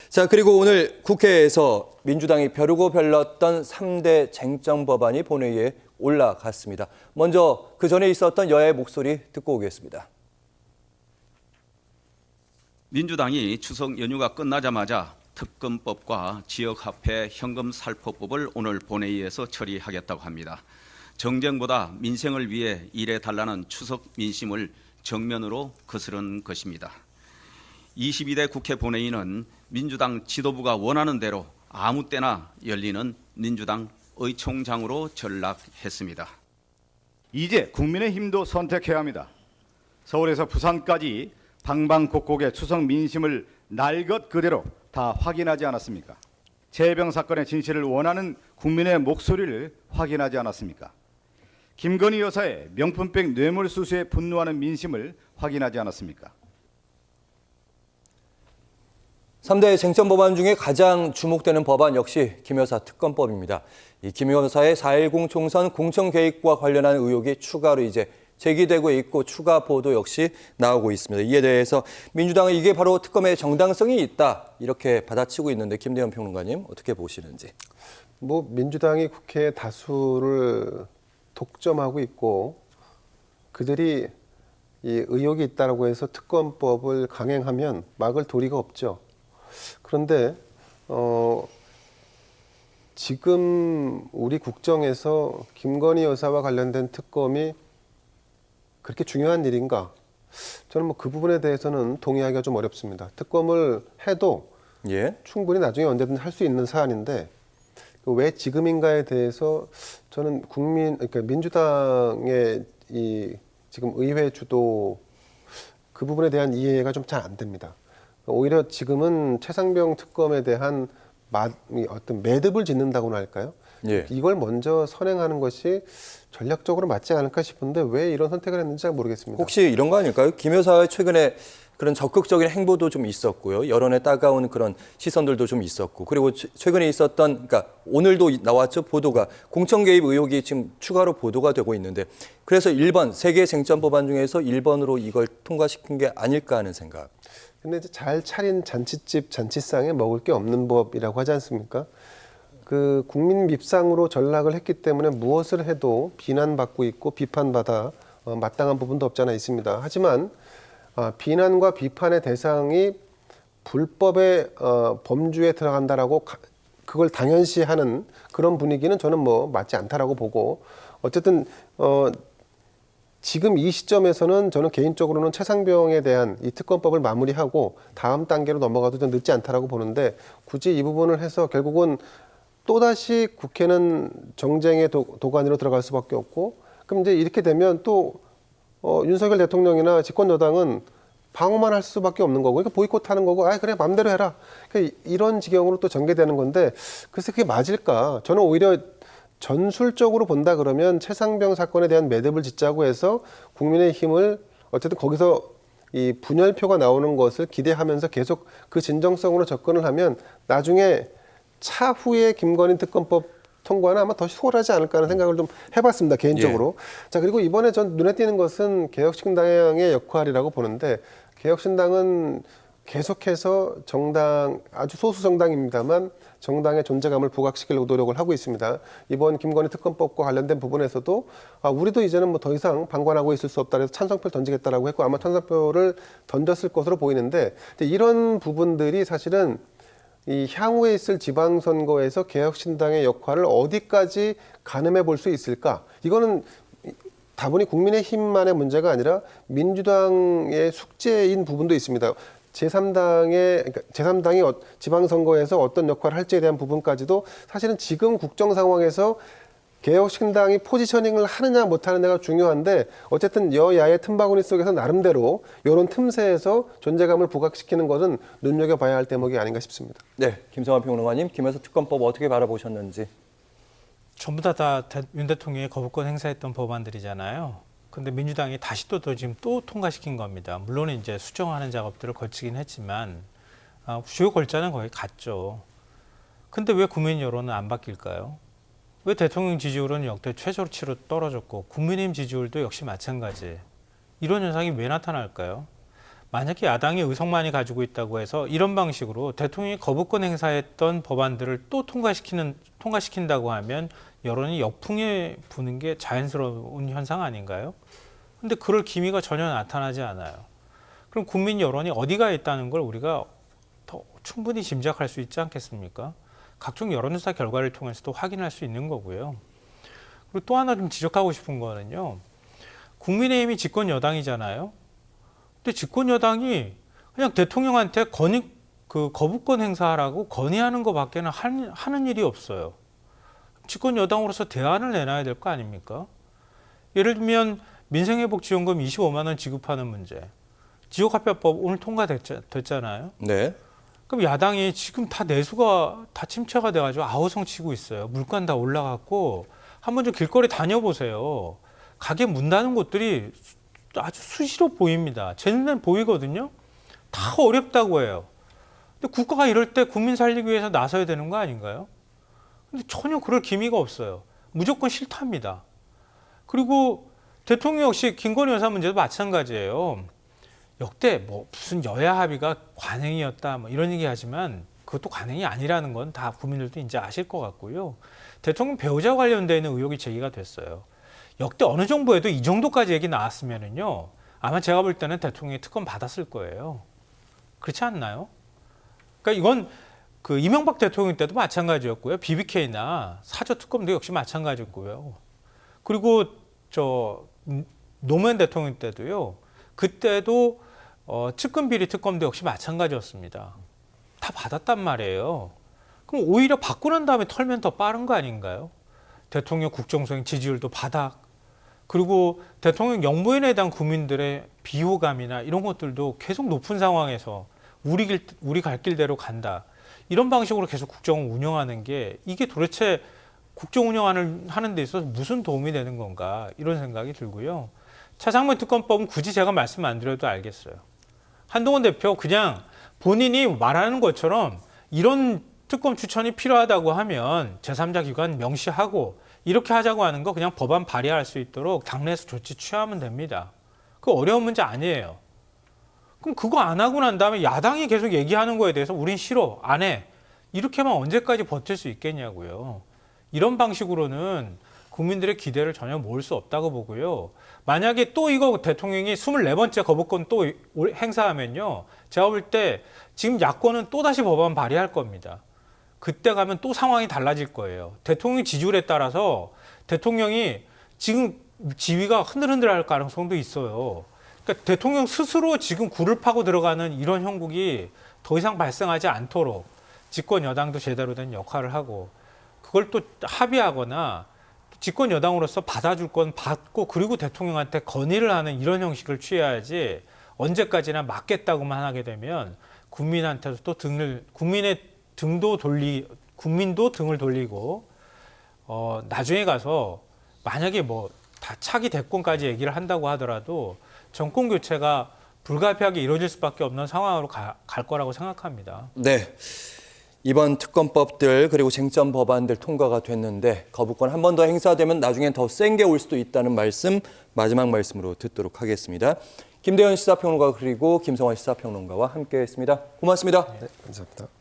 자, 그리고 오늘 국회에서 민주당이 벼르고 별렀던 3대 쟁점 법안이 본회의에 올라갔습니다. 먼저 그 전에 있었던 여야의 목소리 듣고 오겠습니다. 민주당이 추석 연휴가 끝나자마자 특검법과 지역화폐 현금살포법을 오늘 본회의에서 처리하겠다고 합니다. 정쟁보다 민생을 위해 일해달라는 추석 민심을 정면으로 거스른 것입니다. 22대 국회 본회의는 민주당 지도부가 원하는 대로 아무 때나 열리는 민주당 의총장으로 전락했습니다. 이제 국민의힘도 선택해야 합니다. 서울에서 부산까지 방방곡곡의 추석 민심을 날것 그대로 다 확인하지 않았습니까? 재해병 사건의 진실을 원하는 국민의 목소리를 확인하지 않았습니까? 김건희 여사의 명품백 뇌물수수에 분노하는 민심을 확인하지 않았습니까? 3대 쟁점 법안 중에 가장 주목되는 법안 역시 김 여사 특검법입니다. 이 김 여사의 4.10 총선 공천 개입과 관련한 의혹이 추가로 이제 제기되고 있고 추가 보도 역시 나오고 있습니다. 이에 대해서 민주당은 이게 바로 특검의 정당성이 있다 이렇게 받아치고 있는데 김대현 평론가님 어떻게 보시는지. 민주당이 국회 다수를 독점하고 있고 그들이 이 의혹이 있다고 해서 특검법을 강행하면 막을 도리가 없죠. 그런데 지금 우리 국정에서 김건희 여사와 관련된 특검이 그렇게 중요한 일인가? 저는 그 부분에 대해서는 동의하기가 좀 어렵습니다. 특검을 해도 충분히 나중에 언제든지 할 수 있는 사안인데 왜 지금인가에 대해서 저는 그러니까 민주당의 이 지금 의회 주도 그 부분에 대한 이해가 좀 잘 안 됩니다. 오히려 지금은 최상병 특검에 대한 어떤 매듭을 짓는다고나 할까요? 이걸 먼저 선행하는 것이 전략적으로 맞지 않을까 싶은데 왜 이런 선택을 했는지 잘 모르겠습니다. 혹시 이런 거 아닐까요? 김 여사의 최근에 그런 적극적인 행보도 좀 있었고요. 여론에 따가운 그런 시선들도 좀 있었고 그리고 최근에 있었던 그러니까 오늘도 나왔죠. 보도가 공천 개입 의혹이 지금 추가로 보도가 되고 있는데 그래서 1번 세계 쟁점 법안 중에서 1번으로 이걸 통과시킨 게 아닐까 하는 생각. 근데 이제 잘 차린 잔치집 잔치상에 먹을 게 없는 법이라고 하지 않습니까? 그 국민 밉상으로 전락을 했기 때문에 무엇을 해도 비난받고 있고 비판받아 마땅한 부분도 없지 않아 있습니다. 하지만 비난과 비판의 대상이 불법의 범주에 들어간다라고 그걸 당연시하는 그런 분위기는 저는 맞지 않다라고 보고 어쨌든 지금 이 시점에서는 저는 개인적으로는 최상병에 대한 이 특검법을 마무리하고 다음 단계로 넘어가도 좀 늦지 않다라고 보는데 굳이 이 부분을 해서 결국은 또다시 국회는 정쟁의 도가니로 들어갈 수밖에 없고 그럼 이제 이렇게 되면 또 윤석열 대통령이나 집권 여당은 방어만 할 수밖에 없는 거고 그러니까 보이콧하는 거고 그래 마음대로 해라 그러니까 이런 지경으로 또 전개되는 건데 글쎄 그게 맞을까? 저는 오히려 전술적으로 본다 그러면 최상병 사건에 대한 매듭을 짓자고 해서 국민의힘을 어쨌든 거기서 이 분열표가 나오는 것을 기대하면서 계속 그 진정성으로 접근을 하면 나중에 차후에 김건희 특검법 통과는 아마 더 수월하지 않을까 하는 생각을 좀 해봤습니다, 개인적으로. 자, 그리고 이번에 전 눈에 띄는 것은 개혁신당의 역할이라고 보는데 개혁신당은 계속해서 아주 소수 정당입니다만 정당의 존재감을 부각시키려고 노력을 하고 있습니다. 이번 김건희 특검법과 관련된 부분에서도 우리도 이제는 더 이상 방관하고 있을 수 없다 해서 찬성표를 던지겠다라고 했고 아마 찬성표를 던졌을 것으로 보이는데 이런 부분들이 사실은 이 향후에 있을 지방선거에서 개혁신당의 역할을 어디까지 가늠해 볼 수 있을까? 이거는 다분히 국민의힘만의 문제가 아니라 민주당의 숙제인 부분도 있습니다. 제3당이 지방선거에서 어떤 역할을 할지에 대한 부분까지도 사실은 지금 국정 상황에서 개혁신당이 포지셔닝을 하느냐 못하느냐가 중요한데 어쨌든 여야의 틈바구니 속에서 나름대로 이런 틈새에서 존재감을 부각시키는 것은 눈여겨봐야 할 대목이 아닌가 싶습니다. 네, 김성환 평론가님, 김 여사 특검법 어떻게 바라보셨는지. 전부 다 윤 대통령이 거부권 행사했던 법안들이잖아요. 근데 민주당이 다시 지금 또 통과시킨 겁니다. 물론 이제 수정하는 작업들을 거치긴 했지만 주요 골자는 거의 같죠. 근데 왜 국민 여론은 안 바뀔까요? 왜 대통령 지지율은 역대 최저치로 떨어졌고 국민의힘 지지율도 역시 마찬가지. 이런 현상이 왜 나타날까요? 만약에 야당이 의석만이 가지고 있다고 해서 이런 방식으로 대통령이 거부권 행사했던 법안들을 또 통과시킨다고 하면 여론이 역풍에 부는 게 자연스러운 현상 아닌가요? 근데 그럴 기미가 전혀 나타나지 않아요. 그럼 국민 여론이 어디가 있다는 걸 우리가 더 충분히 짐작할 수 있지 않겠습니까? 각종 여론조사 결과를 통해서도 확인할 수 있는 거고요. 그리고 또 하나 좀 지적하고 싶은 거는요. 국민의힘이 집권 여당이잖아요. 근데 집권 여당이 그냥 대통령한테 거부권 행사하라고 건의하는 것밖에는 하는 일이 없어요. 집권 여당으로서 대안을 내놔야 될 거 아닙니까? 예를 들면 민생회복지원금 25만 원 지급하는 문제. 지역화폐법 오늘 통과됐잖아요. 네. 그럼 야당이 지금 다 내수가 다 침체가 돼가지고 아우성 치고 있어요. 물가 다 올라갔고 한번 좀 길거리 다녀보세요. 가게 문 닫은 곳들이 아주 수시로 보입니다. 제 눈엔 보이거든요. 다 어렵다고 해요. 근데 국가가 이럴 때 국민 살리기 위해서 나서야 되는 거 아닌가요? 근데 전혀 그럴 기미가 없어요. 무조건 싫답니다. 그리고 대통령 역시 김건희 여사 문제도 마찬가지예요. 역대 뭐 무슨 여야 합의가 관행이었다 뭐 이런 얘기하지만 그것도 관행이 아니라는 건 다 국민들도 이제 아실 것 같고요. 대통령 배우자 관련돼 있는 의혹이 제기가 됐어요. 역대 어느 정부에도 이 정도까지 얘기 나왔으면은요. 아마 제가 볼 때는 대통령이 특검 받았을 거예요. 그렇지 않나요? 그러니까 이건 그 이명박 대통령 때도 마찬가지였고요. BBK나 사저 특검도 역시 마찬가지였고요. 그리고 노무현 대통령 때도요. 그때도 측근 비리 특검도 역시 마찬가지였습니다. 다 받았단 말이에요. 그럼 오히려 받고 난 다음에 털면 더 빠른 거 아닌가요? 대통령 국정수행 지지율도 바닥. 그리고 대통령 영부인에 대한 국민들의 비호감이나 이런 것들도 계속 높은 상황에서 우리 갈 길대로 간다. 이런 방식으로 계속 국정을 운영하는 게 이게 도대체 국정 운영하는 데 있어서 무슨 도움이 되는 건가 이런 생각이 들고요. 차상문 특검법은 굳이 제가 말씀 안 드려도 알겠어요. 한동훈 대표 그냥 본인이 말하는 것처럼 이런 특검 추천이 필요하다고 하면 제3자 기관 명시하고 이렇게 하자고 하는 거 그냥 법안 발의할 수 있도록 당내에서 조치 취하면 됩니다. 그 어려운 문제 아니에요. 그럼 그거 안 하고 난 다음에 야당이 계속 얘기하는 거에 대해서 우린 싫어, 안 해. 이렇게만 언제까지 버틸 수 있겠냐고요. 이런 방식으로는 국민들의 기대를 전혀 모을 수 없다고 보고요. 만약에 또 이거 대통령이 24번째 거부권 또 행사하면요. 제가 볼 때 지금 야권은 또다시 법안 발의할 겁니다. 그때 가면 또 상황이 달라질 거예요. 대통령 지지율에 따라서 대통령이 지금 지위가 흔들흔들할 가능성도 있어요. 그러니까 대통령 스스로 지금 굴을 파고 들어가는 이런 형국이 더 이상 발생하지 않도록 집권 여당도 제대로 된 역할을 하고 그걸 또 합의하거나 집권 여당으로서 받아줄 건 받고 그리고 대통령한테 건의를 하는 이런 형식을 취해야지 언제까지나 맞겠다고만 하게 되면 국민한테도 또 국민도 등을 돌리고 나중에 가서 만약에 뭐 다 차기 대권까지 얘기를 한다고 하더라도 정권 교체가 불가피하게 이루어질 수밖에 없는 상황으로 갈 거라고 생각합니다. 네. 이번 특검법들 그리고 쟁점 법안들 통과가 됐는데 거부권 한 번 더 행사되면 나중엔 더 센 게 올 수도 있다는 말씀 마지막 말씀으로 듣도록 하겠습니다. 김대현 시사평론가 그리고 김성환 시사평론가와 함께했습니다. 고맙습니다. 네, 감사합니다.